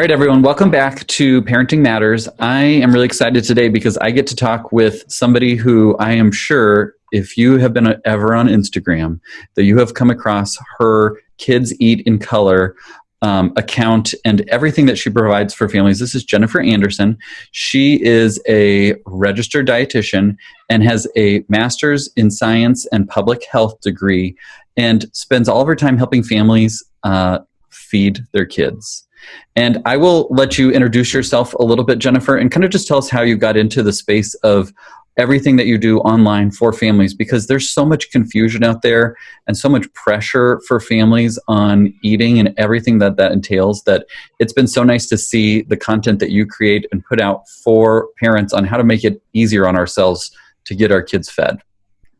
right, everyone, welcome back to Parenting Matters. I am really excited today because I get to talk with somebody who I am sure, if you have been ever on Instagram, that you have come across her Kids Eat in Color account and everything that she provides for families. This is Jennifer Anderson. She is a registered dietitian and has a master's in science and public health degree and spends all of her time helping families feed their kids. And I will let you introduce yourself a little bit, Jennifer, and kind of just tell us how you got into the space of everything that you do online for families, because there's so much confusion out there and so much pressure for families on eating and everything that entails, that it's been so nice to see the content that you create and put out for parents on how to make it easier on ourselves to get our kids fed.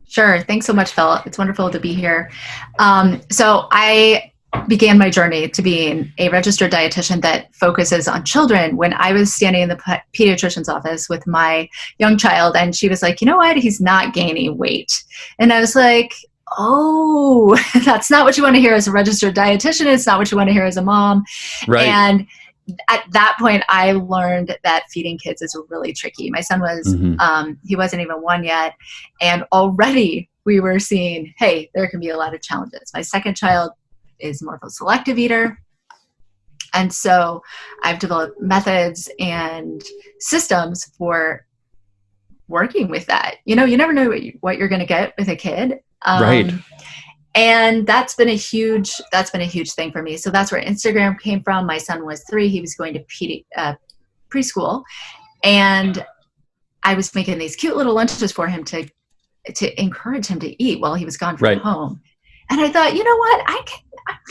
Sure. Thanks so much, Phil. It's wonderful to be here. So I began my journey to being a registered dietitian that focuses on children when I was standing in the pediatrician's office with my young child, and she was like, you know what, he's not gaining weight. And I was like, oh, that's not what you want to hear as a registered dietitian. It's not what you want to hear as a mom. Right. And at that point, I learned that feeding kids is really tricky. My son was, he wasn't even 1 yet. And already we were seeing, hey, there can be a lot of challenges. My second child is more of a selective eater. And so I've developed methods and systems for working with that. You know, you never know what you're going to get with a kid. Right. And that's been a huge thing for me. So that's where Instagram came from. My son was 3. He was going to preschool. And I was making these cute little lunches for him to encourage him to eat while he was gone from home. And I thought, you know what, I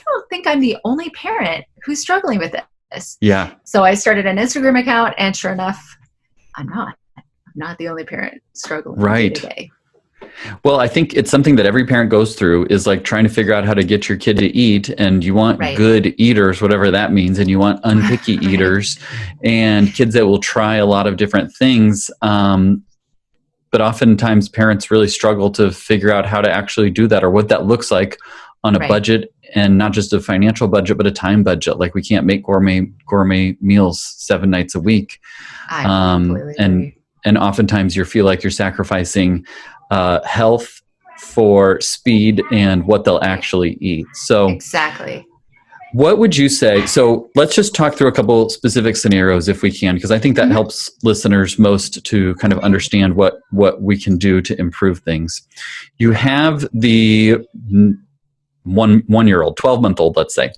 don't think I'm the only parent who's struggling with this. Yeah. So I started an Instagram account, and sure enough, I'm not the only parent struggling day to day. Well, I think it's something that every parent goes through, is like trying to figure out how to get your kid to eat, and you want good eaters, whatever that means, and you want unpicky eaters and kids that will try a lot of different things. But oftentimes parents really struggle to figure out how to actually do that, or what that looks like on a budget, and not just a financial budget, but a time budget. Like, we can't make gourmet meals 7 nights a week. And oftentimes you feel like you're sacrificing health for speed and what they'll actually eat. So exactly. What would you say? So let's just talk through a couple specific scenarios if we can, because I think that helps listeners most to kind of understand what we can do to improve things. You have the one-year-old, 12-month-old, let's say.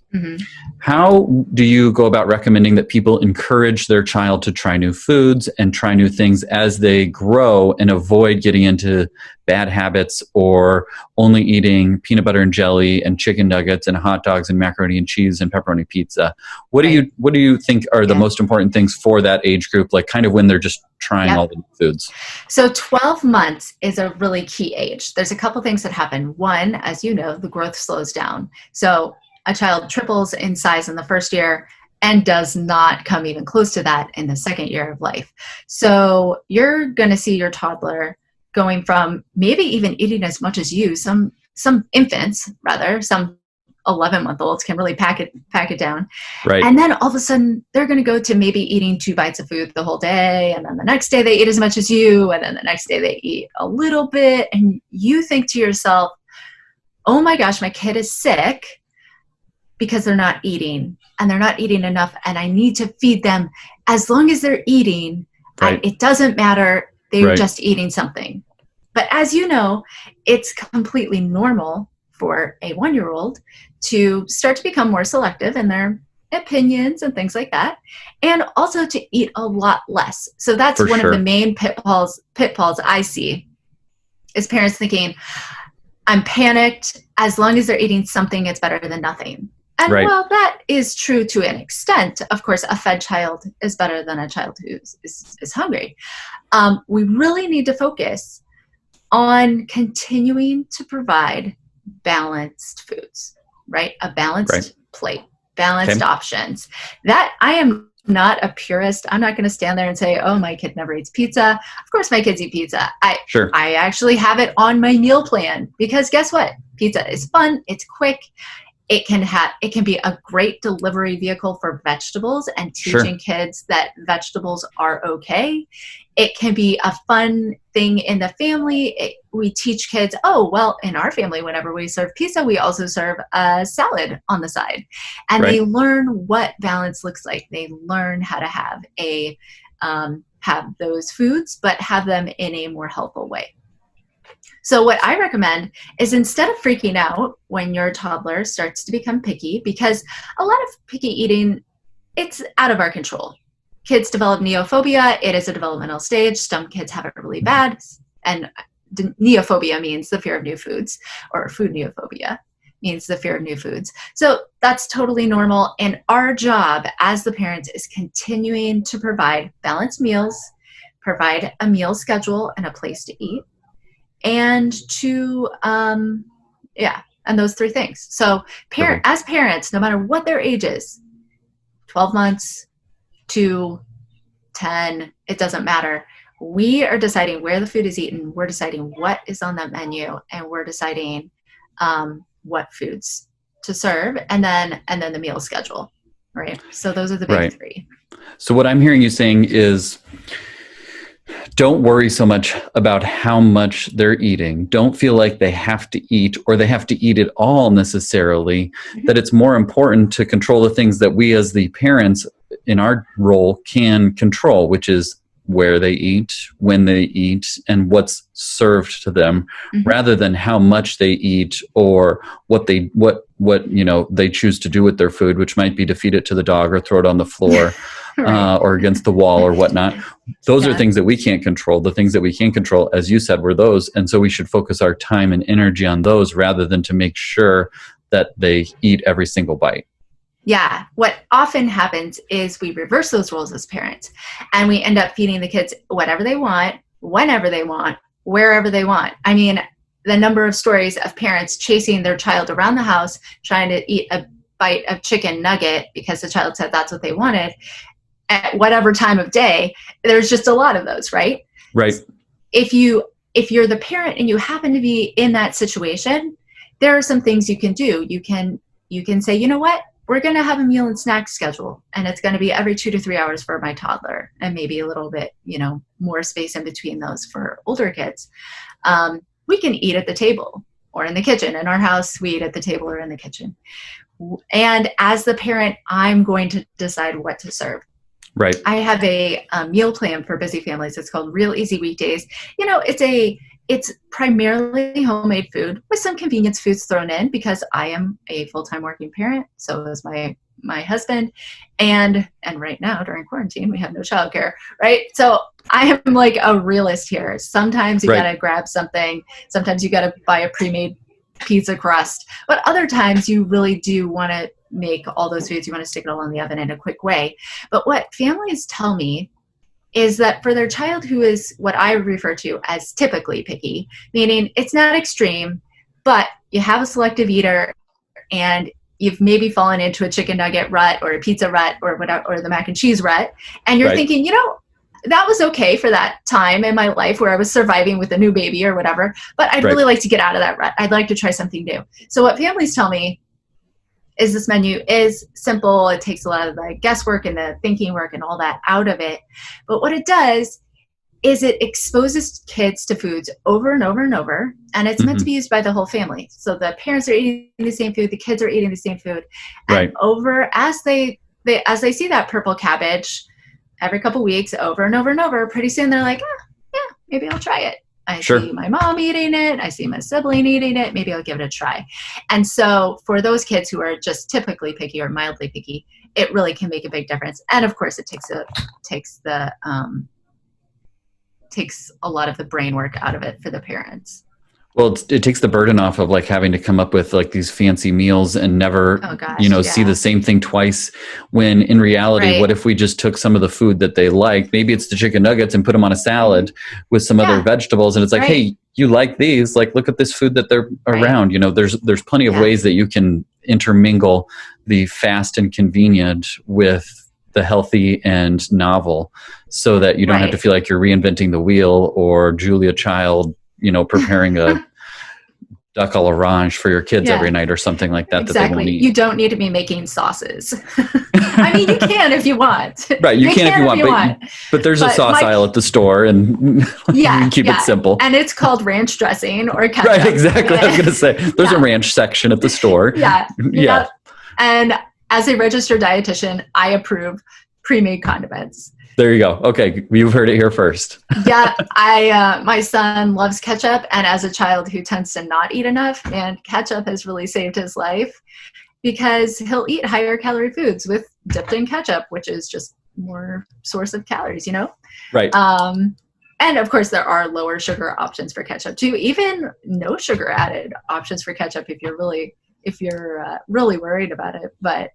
How do you go about recommending that people encourage their child to try new foods and try new things as they grow, and avoid getting into bad habits or only eating peanut butter and jelly and chicken nuggets and hot dogs and macaroni and cheese and pepperoni pizza? What do you think are the most important things for that age group, like kind of when they're just trying all the new foods? So 12 months is a really key age. There's a couple things that happen. One, as you know, the growth slows down. So a child triples in size in the first year and does not come even close to that in the second year of life. So you're going to see your toddler going from maybe even eating as much as you, some infants, rather, some 11-month-olds can really pack it down. Right. And then all of a sudden they're going to go to maybe eating 2 bites of food the whole day. And then the next day they eat as much as you. And then the next day they eat a little bit. And you think to yourself, oh my gosh, my kid is sick because they're not eating, and they're not eating enough. And I need to feed them as long as they're eating. And it doesn't matter. They're just eating something. But as you know, it's completely normal for a 1-year-old to start to become more selective in their opinions and things like that, and also to eat a lot less. So that's one of the main pitfalls I see, is parents thinking, I'm panicked. As long as they're eating something, it's better than nothing. And while that is true to an extent, of course, a fed child is better than a child who is hungry. We really need to focus on continuing to provide balanced foods, right? A balanced plate, balanced options. That I am not a purist. I'm not going to stand there and say, oh, my kid never eats pizza. Of course, my kids eat pizza. I actually have it on my meal plan, because guess what? Pizza is fun. It's quick. It can be a great delivery vehicle for vegetables and teaching kids that vegetables are okay. It can be a fun thing in the family. We teach kids, oh, well, in our family, whenever we serve pizza, we also serve a salad on the side. And they learn what balance looks like. They learn how to have those foods, but have them in a more helpful way. So what I recommend is, instead of freaking out when your toddler starts to become picky, because a lot of picky eating, it's out of our control. Kids develop neophobia. It is a developmental stage. Some kids have it really bad. And neophobia means the fear of new foods, or food neophobia means the fear of new foods. So that's totally normal. And our job as the parents is continuing to provide balanced meals, provide a meal schedule and a place to eat, and and those three things. So as parents, no matter what their age is, 12 months to 10, it doesn't matter. We are deciding where the food is eaten. We're deciding what is on that menu, and we're deciding what foods to serve, and then the meal schedule, right? So those are the big three. So what I'm hearing you saying is, don't worry so much about how much they're eating. Don't feel like they have to eat, or they have to eat it all necessarily. That it's more important to control the things that we as the parents in our role can control, which is where they eat, when they eat, and what's served to them, rather than how much they eat or what they choose to do with their food, which might be to feed it to the dog or throw it on the floor. Or against the wall or whatnot. Those are things that we can't control. The things that we can control, as you said, were those. And so we should focus our time and energy on those rather than to make sure that they eat every single bite. Yeah. What often happens is we reverse those roles as parents, and we end up feeding the kids whatever they want, whenever they want, wherever they want. I mean, the number of stories of parents chasing their child around the house, trying to eat a bite of chicken nugget because the child said that's what they wanted, at whatever time of day. There's just a lot of those, right? Right. If you're the parent and you happen to be in that situation, there are some things you can do. You can say, you know what? We're going to have a meal and snack schedule, and it's going to be every 2 to 3 hours for my toddler, and maybe a little bit, more space in between those for older kids. We can eat at the table or in the kitchen. In our house, we eat at the table or in the kitchen. And as the parent, I'm going to decide what to serve. Right. I have a meal plan for busy families. It's called Real Easy Weekdays. It's primarily homemade food with some convenience foods thrown in, because I am a full-time working parent. So is my husband. And right now during quarantine, we have no childcare, right? So I am like a realist here. Sometimes you got to grab something. Sometimes you got to buy a pre-made pizza crust. But other times you really do want to make all those foods. You want to stick it all in the oven in a quick way. But what families tell me is that for their child who is what I refer to as typically picky, meaning it's not extreme, but you have a selective eater and you've maybe fallen into a chicken nugget rut or a pizza rut or whatever, or the mac and cheese rut, and you're thinking, that was okay for that time in my life where I was surviving with a new baby or whatever, but I'd really like to get out of that rut. I'd like to try something new. So what families tell me is this menu is simple. It takes a lot of the guesswork and the thinking work and all that out of it. But what it does is it exposes kids to foods over and over and over, and it's meant to be used by the whole family. So the parents are eating the same food, the kids are eating the same food, and over as they see that purple cabbage every couple weeks, over and over and over, pretty soon they're like, maybe I'll try it. I see my mom eating it. I see my sibling eating it. Maybe I'll give it a try. And so for those kids who are just typically picky or mildly picky, it really can make a big difference. And of course, it takes a lot of the brain work out of it for the parents. Well, it takes the burden off of like having to come up with like these fancy meals and never, see the same thing twice, when in reality, what if we just took some of the food that they like, maybe it's the chicken nuggets, and put them on a salad with some other vegetables. And it's like, hey, you like these, like, look at this food that they're around. There's plenty of ways that you can intermingle the fast and convenient with the healthy and novel, so that you don't have to feel like you're reinventing the wheel or Julia Child, preparing a duck à l'orange for your kids every night or something like that. Exactly. That they won't eat. You don't need to be making sauces. I mean, you can if you want. Right. You can if you want. But there's a sauce aisle at the store, and you can keep it simple. And it's called ranch dressing or ketchup. Right. Exactly. I was going to say there's a ranch section at the store. Yeah. And as a registered dietitian, I approve pre-made condiments. There you go. Okay. You've heard it here first. Yeah. My son loves ketchup. And as a child who tends to not eat enough, man, ketchup has really saved his life because he'll eat higher calorie foods with dipped in ketchup, which is just more source of calories, you know? Right. And of course there are lower sugar options for ketchup too, even no sugar added options for ketchup if you're really worried about it. But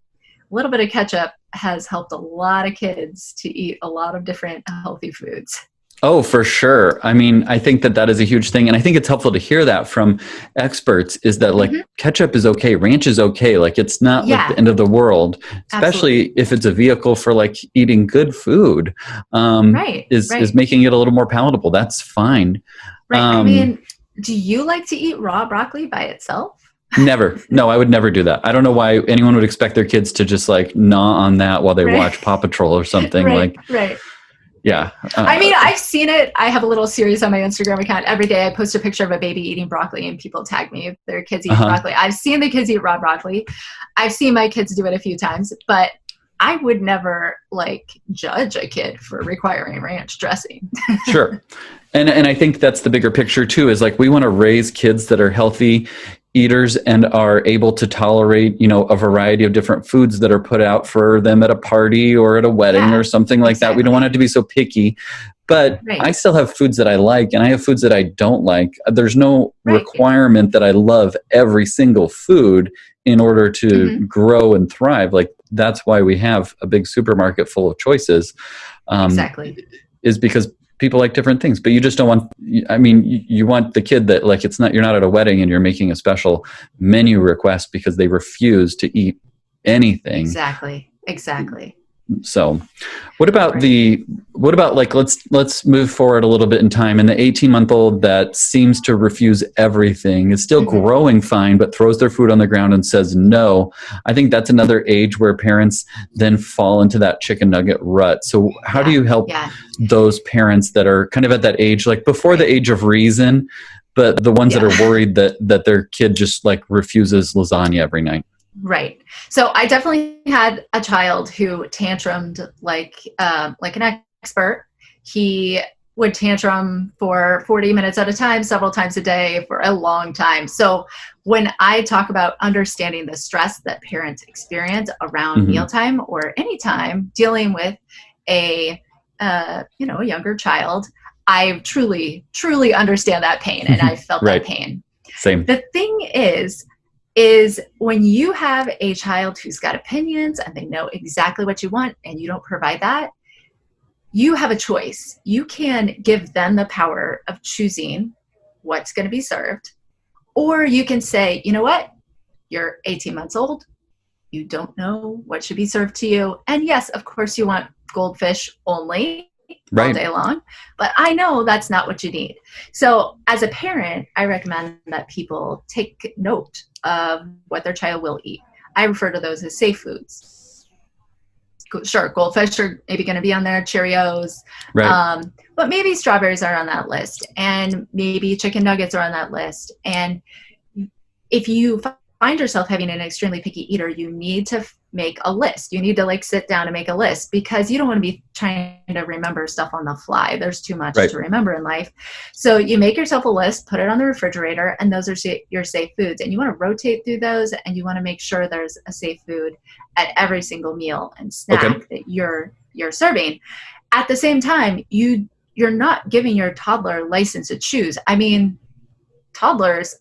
a little bit of ketchup has helped a lot of kids to eat a lot of different healthy foods. Oh, for sure. I mean, I think that is a huge thing. And I think it's helpful to hear that from experts is that like ketchup is okay. Ranch is okay. Like it's not like the end of the world, especially if it's a vehicle for like eating good food, is making it a little more palatable. That's fine. Right. I mean, do you like to eat raw broccoli by itself? Never. No, I would never do that. I don't know why anyone would expect their kids to just like gnaw on that while they watch Paw Patrol or something. Yeah. I mean, I've seen it. I have a little series on my Instagram account. Every day I post a picture of a baby eating broccoli and people tag me if their kids eat broccoli. I've seen the kids eat raw broccoli. I've seen my kids do it a few times, but I would never like judge a kid for requiring ranch dressing. Sure. And I think that's the bigger picture too, is like we want to raise kids that are healthy eaters and are able to tolerate, you know, a variety of different foods that are put out for them at a party or at a wedding or something like that. We don't want it to be so picky, but I still have foods that I like and I have foods that I don't like. There's no requirement that I love every single food in order to grow and thrive. Like that's why we have a big supermarket full of choices. Is because people like different things, but you just don't want, I mean, you want the kid that like, you're not at a wedding and you're making a special menu request because they refuse to eat anything. Exactly. So what about like, let's move forward a little bit in time. And the 18-month-old that seems to refuse everything is still growing fine, but throws their food on the ground and says no. I think that's another age where parents then fall into that chicken nugget rut. So how do you help those parents that are kind of at that age, like before the age of reason, but the ones that are worried that their kid just like refuses lasagna every night? Right. So I definitely had a child who tantrumed like an expert. He would tantrum for 40 minutes at a time, several times a day for a long time. So when I talk about understanding the stress that parents experience around mealtime or any time dealing with a younger child, I truly, truly understand that pain. And I felt that pain. Same. The thing is when you have a child who's got opinions and they know exactly what you want and you don't provide that, you have a choice. You can give them the power of choosing what's going to be served, or you can say, you know what, you're 18 months old. You don't know what should be served to you. And yes, of course you want goldfish only all day long, but I know that's not what you need. So as a parent, I recommend that people take note of what their child will eat. I refer to those as safe foods. Sure, goldfish are maybe going to be on there, Cheerios, but maybe strawberries are on that list, and maybe chicken nuggets are on that list. And if you find yourself having an extremely picky eater, you need to make a list. You need to like sit down and make a list because you don't want to be trying to remember stuff on the fly. There's too much to remember in life. So you make yourself a list, put it on the refrigerator, and those are your safe foods. And you want to rotate through those, and you want to make sure there's a safe food at every single meal and snack that you're serving. At the same time, you're not giving your toddler license to choose. I mean, toddlers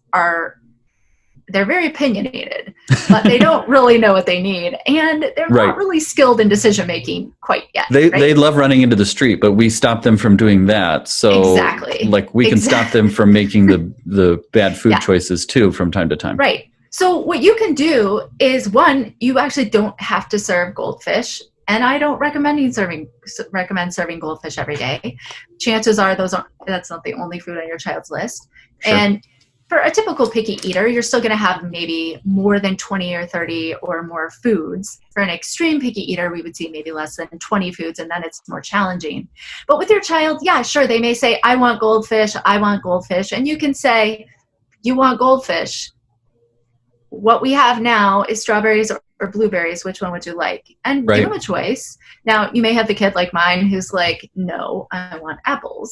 they're very opinionated, but they don't really know what they need. And they're not really skilled in decision making quite yet. They love running into the street, but we stop them from doing that. So like we can stop them from making the bad food choices too from time to time. Right. So what you can do is, one, you actually don't have to serve goldfish. And I don't recommend serving goldfish every day. Chances are that's not the only food on your child's list. Sure. And for a typical picky eater, you're still going to have maybe more than 20 or 30 or more foods. For an extreme picky eater, we would see maybe less than 20 foods, and then it's more challenging. But with your child, yeah, sure, they may say, I want goldfish, I want goldfish. And you can say, you want goldfish. What we have now is strawberries or blueberries. Which one would you like? And give them a choice. Now, you may have the kid like mine who's like, no, I want apples.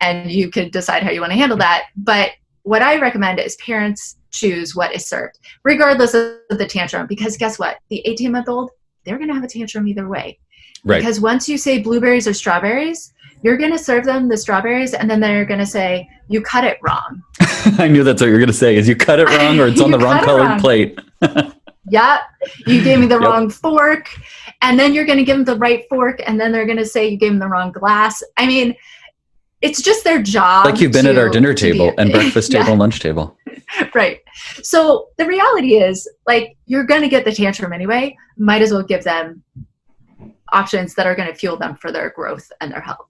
And you could decide how you want to handle that. But what I recommend is parents choose what is served, regardless of the tantrum. Because guess what? The 18-month-old, they're going to have a tantrum either way. Right. Because once you say blueberries or strawberries, you're going to serve them the strawberries, and then they're going to say, you cut it wrong. I knew that's what you were going to say, is you cut it wrong or it's on the wrong colored plate. Yep. You gave me the wrong fork. And then you're going to give them the right fork, and then they're going to say you gave them the wrong glass. I mean, it's just their job. Like you've been at our dinner table and breakfast table and lunch table. Right. So the reality is, like, you're going to get the tantrum anyway. Might as well give them options that are going to fuel them for their growth and their health.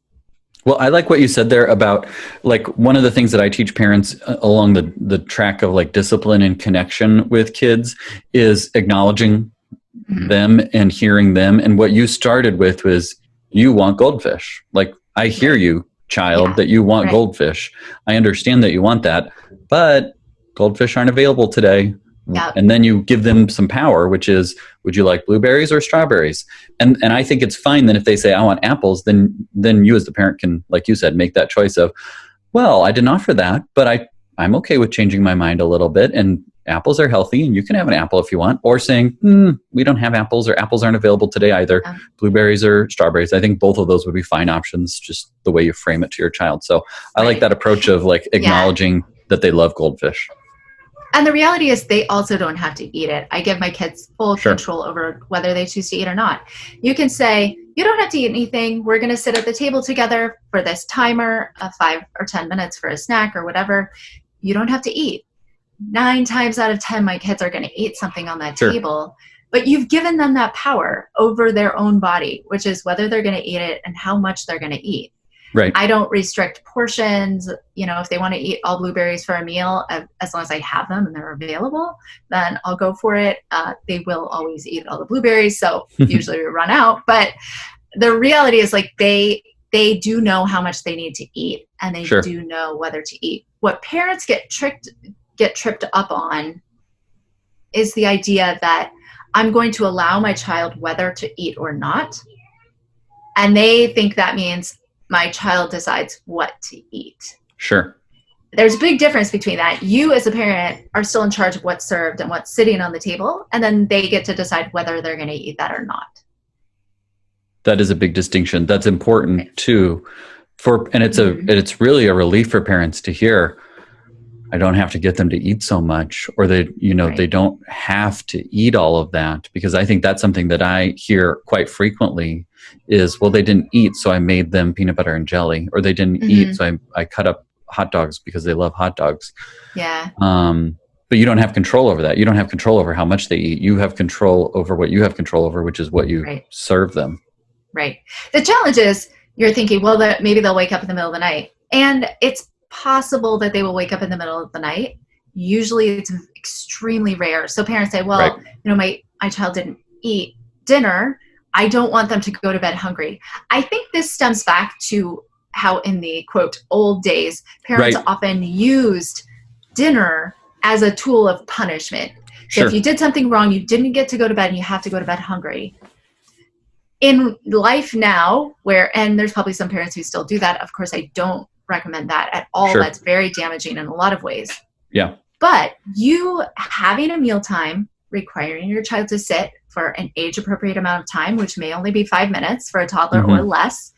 Well, I like what you said there about, like, one of the things that I teach parents along the track of like discipline and connection with kids is acknowledging them and hearing them. And what you started with was, you want goldfish. Like, I hear you, child, that you want goldfish. I understand that you want that, but goldfish aren't available today. Yep. And then you give them some power, which is, would you like blueberries or strawberries? And I think it's fine then if they say, I want apples, then you as the parent can, like you said, make that choice of, well, I didn't offer that, but I'm okay with changing my mind a little bit, and apples are healthy and you can have an apple if you want. Or saying, we don't have apples, or apples aren't available today either. Blueberries or strawberries. I think both of those would be fine options, just the way you frame it to your child. So I like that approach of like acknowledging that they love goldfish. And the reality is they also don't have to eat it. I give my kids full control over whether they choose to eat or not. You can say, you don't have to eat anything. We're going to sit at the table together for this timer of 5 or 10 minutes for a snack or whatever. You don't have to eat. 9 times out of 10, my kids are going to eat something on that table. But you've given them that power over their own body, which is whether they're going to eat it and how much they're going to eat. Right. I don't restrict portions. You know, if they want to eat all blueberries for a meal, as long as I have them and they're available, then I'll go for it. They will always eat all the blueberries, so usually we run out. But the reality is, like, they do know how much they need to eat, and they do know whether to eat. What parents get tripped up on is the idea that I'm going to allow my child whether to eat or not, and they think that means my child decides what to eat. Sure. There's a big difference between that. You as a parent are still in charge of what's served and what's sitting on the table, and then they get to decide whether they're going to eat that or not. That is a big distinction. That's important too. And it's really a relief for parents to hear, I don't have to get them to eat so much, or they don't have to eat all of that, because I think that's something that I hear quite frequently is, well, they didn't eat, so I made them peanut butter and jelly, or they didn't eat, so I cut up hot dogs because they love hot dogs. Yeah. But you don't have control over that. You don't have control over how much they eat. You have control over what you have control over, which is what you serve them. Right. The challenge is you're thinking, well, maybe they'll wake up in the middle of the night. And it's possible that they will wake up in the middle of the night. Usually it's extremely rare. So parents say, well, my child didn't eat dinner. I don't want them to go to bed hungry. I think this stems back to how in the, quote, old days, parents often used dinner as a tool of punishment. So if you did something wrong, you didn't get to go to bed and you have to go to bed hungry. In life now, and there's probably some parents who still do that. Of course, I don't recommend that at all. That's very damaging in a lot of ways. Yeah. But you having a mealtime, requiring your child to sit for an age-appropriate amount of time, which may only be 5 minutes for a toddler or less,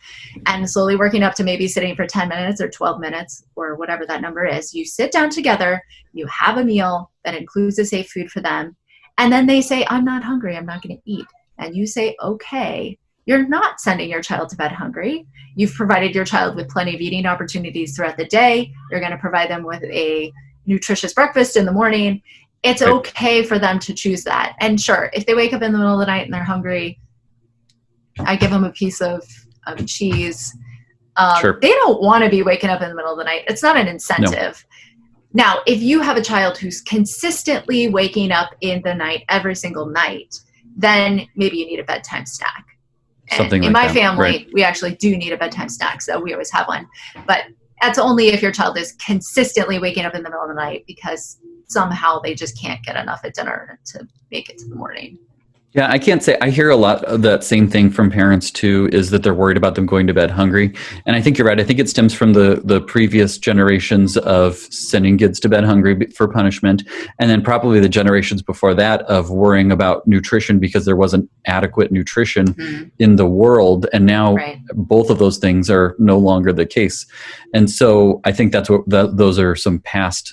and slowly working up to maybe sitting for 10 minutes or 12 minutes or whatever that number is. You sit down together, you have a meal that includes a safe food for them, and then they say, I'm not hungry, I'm not going to eat. And you say, okay. You're not sending your child to bed hungry. You've provided your child with plenty of eating opportunities throughout the day. You're going to provide them with a nutritious breakfast in the morning. It's okay for them to choose that. And sure, if they wake up in the middle of the night and they're hungry, I give them a piece of cheese. They don't want to be waking up in the middle of the night. It's not an incentive. Now, if you have a child who's consistently waking up in the night every single night, then maybe you need a bedtime snack. Something like in my that. family, Right. we actually do need a bedtime snack, so we always have one. But that's only if your child is consistently waking up in the middle of the night because somehow they just can't get enough at dinner to make it to the morning. Yeah, I can't say I hear a lot of that same thing from parents too, is that they're worried about them going to bed hungry. And I think you're right. I think it stems from the previous generations of sending kids to bed hungry for punishment. And then probably the generations before that of worrying about nutrition because there wasn't adequate nutrition in the world. And now both of those things are no longer the case. And so I think that's what those are some past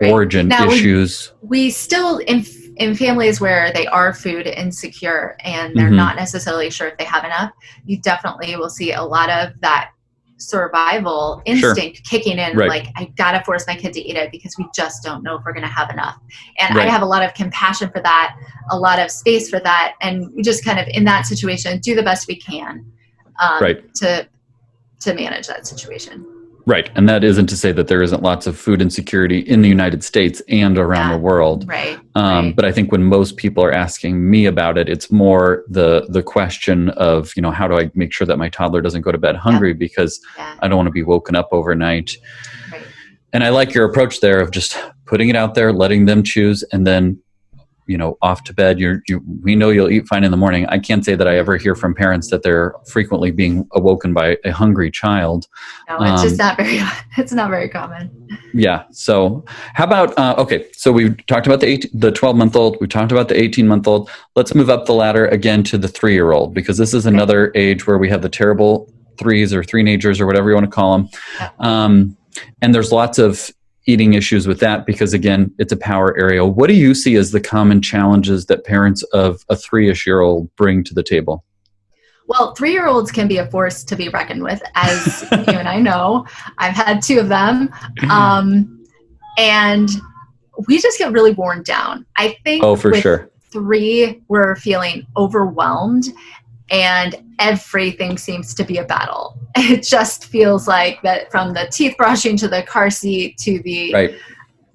origin issues. We still, in families where they are food insecure and they're not necessarily sure if they have enough, you definitely will see a lot of that survival instinct kicking in. Like, I gotta force my kid to eat it because we just don't know if we're gonna have enough. And I have a lot of compassion for that, a lot of space for that, and we just kind of, in that situation, do the best we can to manage that situation. Right. And that isn't to say that there isn't lots of food insecurity in the United States and around the world. But I think when most people are asking me about it, it's more the question of, how do I make sure that my toddler doesn't go to bed hungry because I don't want to be woken up overnight. And I like your approach there of just putting it out there, letting them choose, and then off to bed. We know you'll eat fine in the morning. I can't say that I ever hear from parents that they're frequently being awoken by a hungry child. No, it's just not very. It's not very common. Yeah. So how about okay? So we've talked about the 12-month-old. We talked about the 18-month-old. Let's move up the ladder again to the 3-year-old, because this is another age where we have the terrible threes or three-nagers or whatever you want to call them. And there's lots of eating issues with that because, again, it's a power area. What do you see as the common challenges that parents of a 3-ish-year-old bring to the table? Well, 3-year-olds can be a force to be reckoned with, as you and I know. I've had 2 of them. And we just get really worn down. I think with 3, we're feeling overwhelmed and everything seems to be a battle. It just feels like that, from the teeth brushing to the car seat to the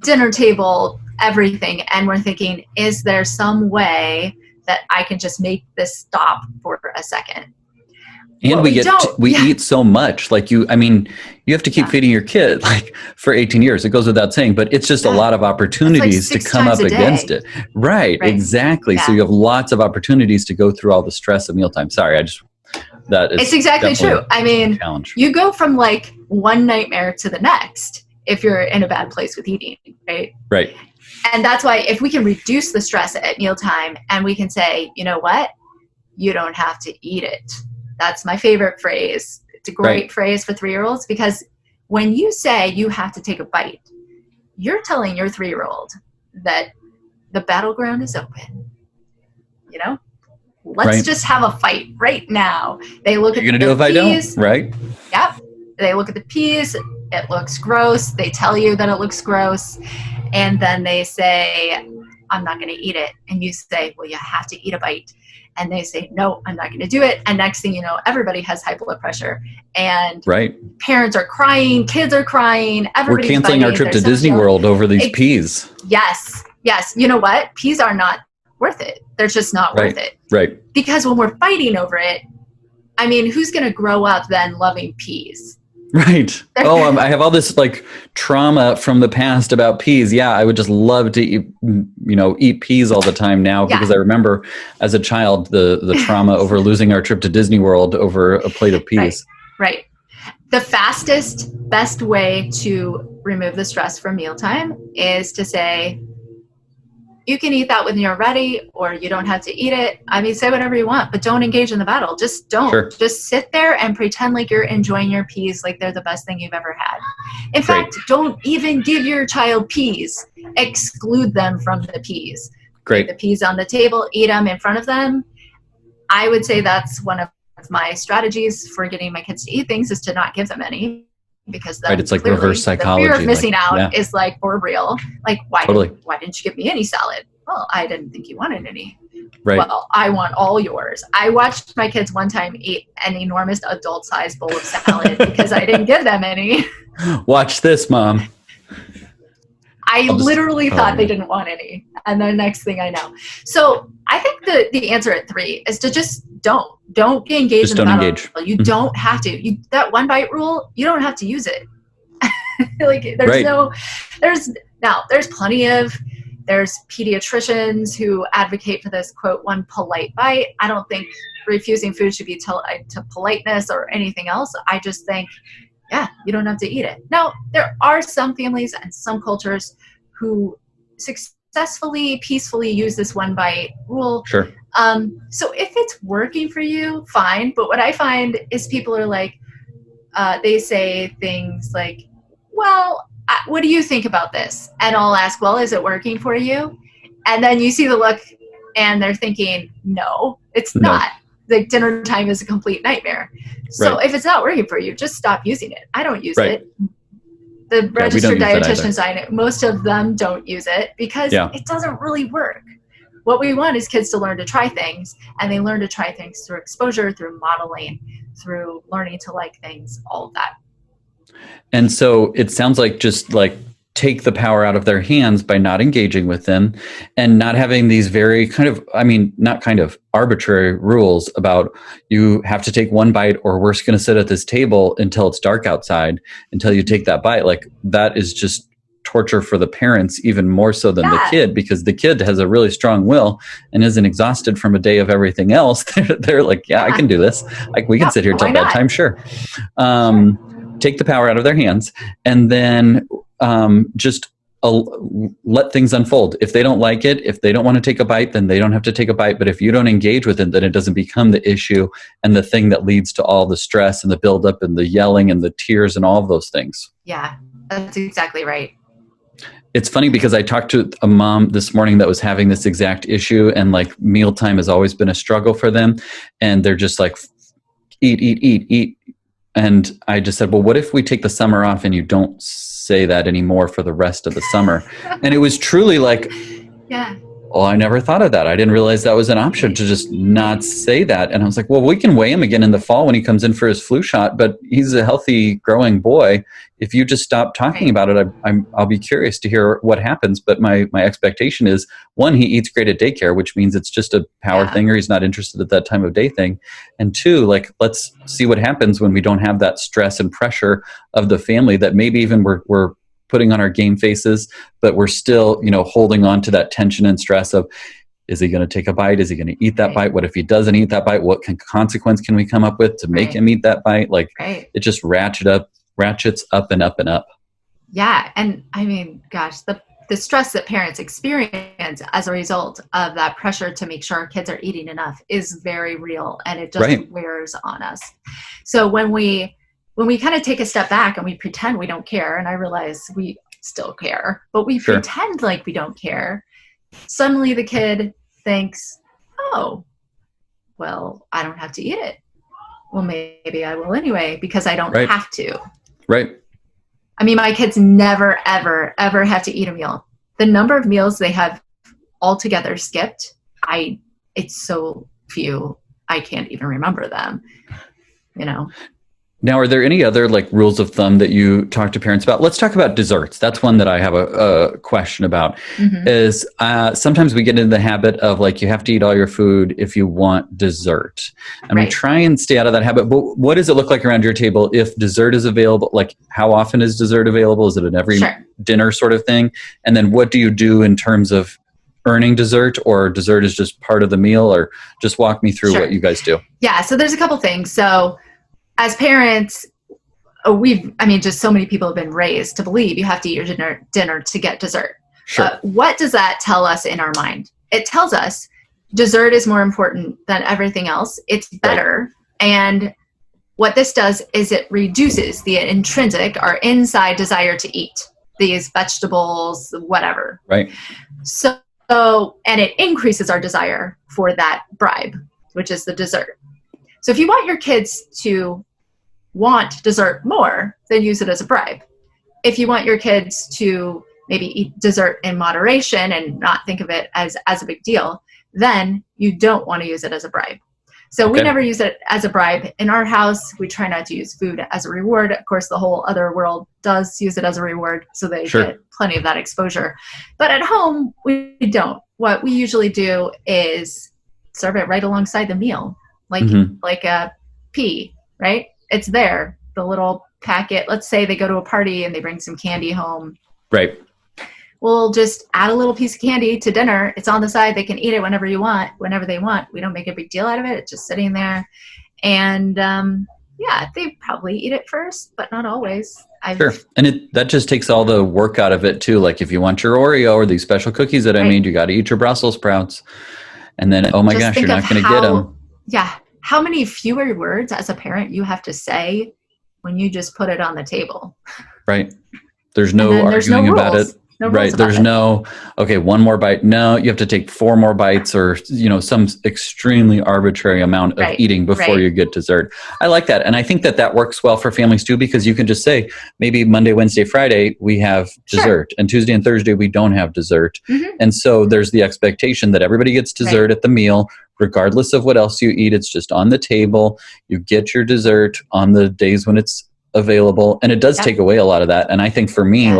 dinner table, everything. And we're thinking, is there some way that I can just make this stop for a second? And we eat so much. Like you have to keep feeding your kid for 18 years. It goes without saying, but it's just a lot of opportunities to come up against it. Right. Exactly. Yeah. So you have lots of opportunities to go through all the stress of mealtime. Sorry, it's exactly true. I mean, you go from one nightmare to the next if you're in a bad place with eating, right? Right. And that's why if we can reduce the stress at mealtime and we can say, you know what, you don't have to eat it. That's my favorite phrase. It's a great phrase for 3-year-olds, because when you say you have to take a bite, you're telling your 3-year-old that the battleground is open. Let's just have a fight right now. They look at the peas. You're going to do if I don't, right? Yep. They look at the peas. It looks gross. They tell you that it looks gross. And then they say, I'm not going to eat it. And you say, well, you have to eat a bite. And they say, no, I'm not going to do it. And next thing you know, everybody has high blood pressure. And parents are crying, kids are crying. We're canceling our trip to Disney World over these peas. Yes. You know what? Peas are not worth it. They're just not worth it. Right. Because when we're fighting over it, I mean, who's going to grow up then loving peas? Right. I have all this trauma from the past about peas. Yeah, I would just love to eat peas all the time now because I remember as a child the trauma over losing our trip to Disney World over a plate of peas. Right. The fastest, best way to remove the stress from mealtime is to say, you can eat that when you're ready, or you don't have to eat it. I mean, say whatever you want, but don't engage in the battle. Just don't. Sure. Just sit there and pretend like you're enjoying your peas like they're the best thing you've ever had. In fact, don't even give your child peas. Exclude them from the peas. Great. Put the peas on the table, eat them in front of them. I would say that's one of my strategies for getting my kids to eat things, is to not give them any. Because it's like reverse psychology. The fear of missing out is for real. Why didn't you give me any salad? Well, I didn't think you wanted any. Right. Well, I want all yours. I watched my kids one time eat an enormous adult-sized bowl of salad because I didn't give them any. Watch this, Mom. I literally thought they didn't want any. And the next thing I know. So I think the answer at 3 is to just don't engage just in the don't battle. engage. You don't have to. That 1 bite rule, you don't have to use it. Like there's plenty of pediatricians who advocate for this quote 1 polite bite. I don't think refusing food should be tied to politeness or anything else. I just think, yeah, you don't have to eat it. Now, there are some families and some cultures who successfully, peacefully use this 1 bite rule. Sure. So if it's working for you, fine. But what I find is people are like, they say things like, well, what do you think about this? And I'll ask, well, is it working for you? And then you see the look and they're thinking, no, it's not. Like dinner time is a complete nightmare. So if it's not working for you, just stop using it. I don't use it. The registered dietitians I know, most of them don't use it because it doesn't really work. What we want is kids to learn to try things, and they learn to try things through exposure, through modeling, through learning to like things, all of that. And so it sounds like just like take the power out of their hands by not engaging with them and not having these very arbitrary rules about you have to take 1 bite or we're just going to sit at this table until it's dark outside until you take that bite. Like that is just torture for the parents, even more so than the kid, because the kid has a really strong will and isn't exhausted from a day of everything else. They're like, I can do this. Like we can sit here till bedtime. Sure. Take the power out of their hands and then just let things unfold. If they don't like it, if they don't want to take a bite, then they don't have to take a bite. But if you don't engage with it, then it doesn't become the issue and the thing that leads to all the stress and the buildup and the yelling and the tears and all of those things. Yeah, that's exactly right. It's funny because I talked to a mom this morning that was having this exact issue, and like mealtime has always been a struggle for them. And they're just like, eat. And I just said, well, what if we take the summer off and you don't say that anymore for the rest of the summer? And it was truly like, oh, I never thought of that. I didn't realize that was an option to just not say that. And I was like, well, we can weigh him again in the fall when he comes in for his flu shot, but he's a healthy growing boy. If you just stop talking about it, I'll be curious to hear what happens. But my expectation is, 1, he eats great at daycare, which means it's just a power thing or he's not interested at that time of day thing. And 2, like, let's see what happens when we don't have that stress and pressure of the family that maybe even we're putting on our game faces, but we're still, holding on to that tension and stress of, is he going to take a bite? Is he going to eat that bite? What if he doesn't eat that bite? What consequence can we come up with to make him eat that bite? Like it just ratchets up and up and up. Yeah. And I mean, gosh, the stress that parents experience as a result of that pressure to make sure our kids are eating enough is very real, and it just wears on us. So when we kind of take a step back and we pretend we don't care, and I realize we still care, but we pretend like we don't care, suddenly the kid thinks, oh, well, I don't have to eat it. Well, maybe I will anyway because I don't have to. Right. I mean, my kids never, ever, ever have to eat a meal. The number of meals they have altogether skipped, it's so few, I can't even remember them, Now, are there any other like rules of thumb that you talk to parents about? Let's talk about desserts. That's one that I have a question about. Is sometimes we get into the habit of like, you have to eat all your food if you want dessert. And we try and stay out of that habit. But what does it look like around your table if dessert is available? Like, how often is dessert available? Is it an every dinner sort of thing? And then what do you do in terms of earning dessert, or dessert is just part of the meal? Or just walk me through what you guys do. Yeah. So there's a couple things. So as parents, just so many people have been raised to believe you have to eat your dinner to get dessert. What does that tell us in our mind? It tells us dessert is more important than everything else. It's better. And what this does is it reduces the intrinsic or inside desire to eat these vegetables, whatever. So, and it increases our desire for that bribe, which is the dessert. So if you want your kids to want dessert more, then use it as a bribe. If you want your kids to maybe eat dessert in moderation and not think of it as a big deal, then you don't want to use it as a bribe. So we Okay. never use it as a bribe. In our house, we try not to use food as a reward. Of course, the whole other world does use it as a reward, so they Sure. get plenty of that exposure. But at home, we don't. What we usually do is serve it right alongside the meal, like a pea, right? It's there, the little packet. Let's say they go to a party and they bring some candy home. Right. We'll just add a little piece of candy to dinner. It's on the side. They can eat it whenever they want. We don't make a big deal out of it. It's just sitting there. And they probably eat it first, but not always. Sure. And that just takes all the work out of it too. Like if you want your Oreo or these special cookies that I made, you got to eat your Brussels sprouts. And then, oh my just gosh, you're not going to get them. Yeah. How many fewer words as a parent you have to say when you just put it on the table? Right. There's no arguing about it. No right. There's one more bite. No, you have to take 4 more bites or, some extremely arbitrary amount of eating before you get dessert. I like that. And I think that works well for families too, because you can just say maybe Monday, Wednesday, Friday, we have dessert and Tuesday and Thursday, we don't have dessert. Mm-hmm. And so there's the expectation that everybody gets dessert at the meal, regardless of what else you eat. It's just on the table. You get your dessert on the days when it's available. And it does take away a lot of that. And I think for me,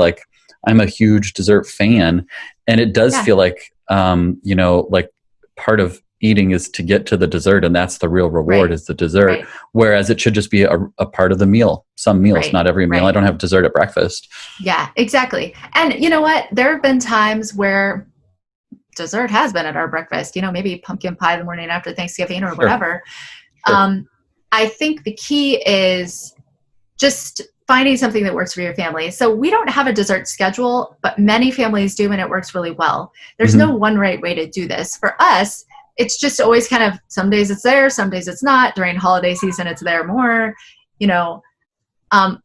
I'm a huge dessert fan, and it does feel like, like part of eating is to get to the dessert, and that's the real reward is the dessert. Whereas it should just be a part of the meal. Some meals, not every meal. I don't have dessert at breakfast. Yeah, exactly. And you know what? There have been times where dessert has been at our breakfast, maybe pumpkin pie the morning after Thanksgiving or whatever. Sure. I think the key is just finding something that works for your family. So we don't have a dessert schedule, but many families do, and it works really well. There's no one right way to do this. For us, it's just always kind of, some days it's there, some days it's not. During holiday season, it's there more.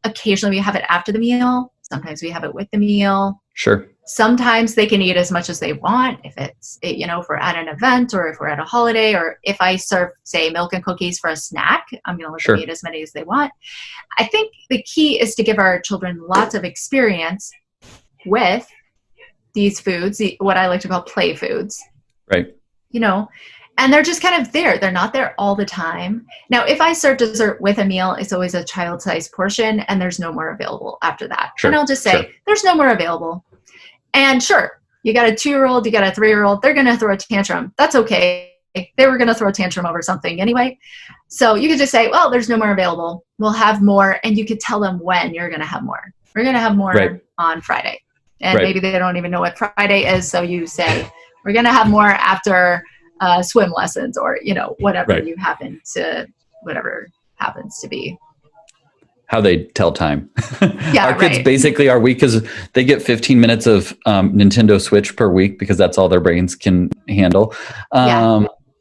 Occasionally we have it after the meal. Sometimes we have it with the meal. Sure. Sometimes they can eat as much as they want if it's, if we're at an event or if we're at a holiday, or if I serve, say, milk and cookies for a snack, I'm going to let them eat as many as they want. I think the key is to give our children lots of experience with these foods, what I like to call play foods. Right. And they're just kind of there. They're not there all the time. Now, if I serve dessert with a meal, it's always a child-sized portion, and there's no more available after that. Sure. And I'll just say, there's no more available. And sure, you got a 2-year-old, you got a 3-year-old, they're going to throw a tantrum. That's okay. They were going to throw a tantrum over something anyway. So you could just say, well, there's no more available. We'll have more. And you could tell them when you're going to have more. We're going to have more on Friday. And maybe they don't even know what Friday is. So you say, we're going to have more after swim lessons or, whatever whatever happens to be. How they tell time. Our kids basically our week is they get 15 minutes of Nintendo Switch per week because that's all their brains can handle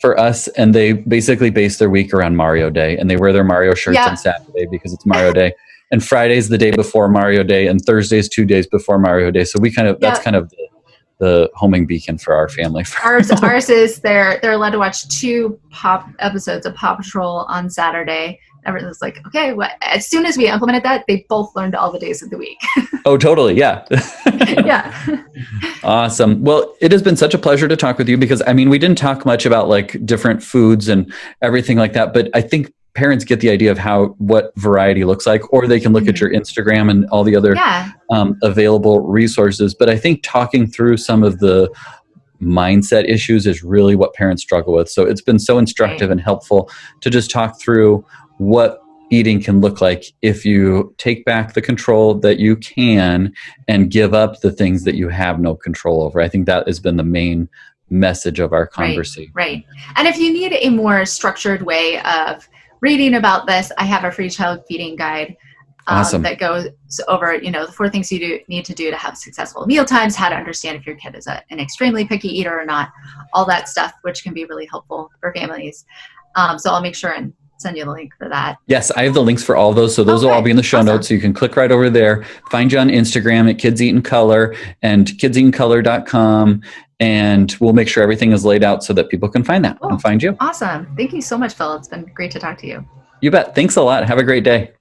for us. And they basically base their week around Mario Day, and they wear their Mario shirts on Saturday because it's Mario Day. And Friday's the day before Mario Day, and Thursday's 2 days before Mario Day. So we that's kind of the homing beacon for our family. Ours is they're allowed to watch 2 episodes of Paw Patrol on Saturday. Everyone's like, okay, as soon as we implemented that, they both learned all the days of the week. Oh, totally. Yeah. Yeah. Awesome. Well, it has been such a pleasure to talk with you because, we didn't talk much about like different foods and everything like that, but I think parents get the idea of what variety looks like, or they can look at your Instagram and all the other available resources. But I think talking through some of the mindset issues is really what parents struggle with. So it's been so instructive and helpful to just talk through what eating can look like if you take back the control that you can and give up the things that you have no control over. I think that has been the main message of our conversation. Right. And if you need a more structured way of reading about this, I have a free child feeding guide that goes over, the 4 things you need to do to have successful meal times, how to understand if your kid is an extremely picky eater or not, all that stuff, which can be really helpful for families. So I'll make sure and send you the link for that. Yes, I have the links for all of those. So those will all be in the show notes. So you can click right over there, find you on Instagram at Kids Eat in Color and kidseatincolor.com. And we'll make sure everything is laid out so that people can find that and find you. Awesome. Thank you so much, Phil. It's been great to talk to you. You bet. Thanks a lot. Have a great day.